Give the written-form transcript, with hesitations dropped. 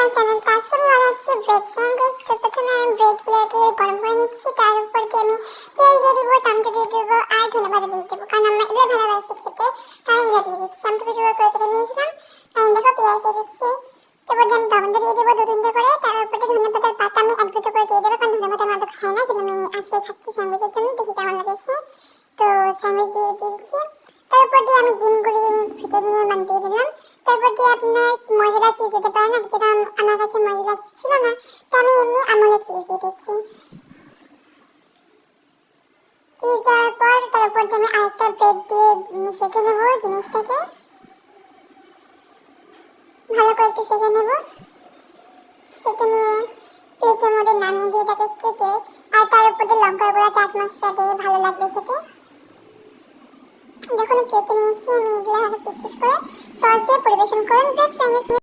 My channel. তো আজকে আমি বানাচ্ছি ব্রেড স্যান্ডউইচ। তো প্রথমে আমি ব্রেডগুলোকে গরম করে নিচ্ছি, তার উপর দিয়ে আমি পেঁয়াজ দিয়ে দিব, টমেটো দিয়ে দেবো আর ধনেপাতা দিয়ে দেবো, কারণ আমরা এগুলো ভালোবাসি খেতে, তাই এগুলো দিয়ে দিচ্ছি। আমি তো ভিডিও করে কেটে নিয়েছিলাম, আমি দেখো পেঁয়াজ দিয়ে দিচ্ছি। তারপর দিয়ে আমি টমেটো দিয়ে দেবো 2-3টে করে, তার উপর দিয়ে ধনেপাতার পাতা আমি 1-2টো করে দিয়ে দেবো, কারণ ধনেপাতা আমার তো খাই না, কিন্তু আমি আজকে খাচ্ছি স্যান্ডউইচের জন্য, দেখি কেমন লাগে খেয়ে। তো স্যান্ডউইচ দিয়ে দিচ্ছি, তারপর দিয়ে আমি ডিমগুলি ফেটে নিয়ে দিয়ে দিলাম। তারপর দিয়ে আপনার মজেরা চিজ দিতে পারেন, যেটা আমার কাছে মজেরা ছিল না, তো আমি এমনি আমলের চিজ দিয়ে দিচ্ছি। চিজ দেওয়ার পর তার উপর দিয়ে আমি আরেকটা ব্রেড দিয়ে সেঁকে নেবো জিনিসটাকে, ভালো করে একটু সেঁকে নেবো। সেঁকে নিয়ে প্লেটের মধ্যে নামিয়ে দিয়ে এটাকে কেটে আর তার উপর দিয়ে লঙ্কার গুঁড়া, চাট মশলা দিয়ে ভালো লাগবে খেতে। দেখুন কেটে নিয়েছি আমি এগুলো পিস পিস করে, সস দিয়ে পরিবেশন করুন ব্রেড স্যান্ডউইচ।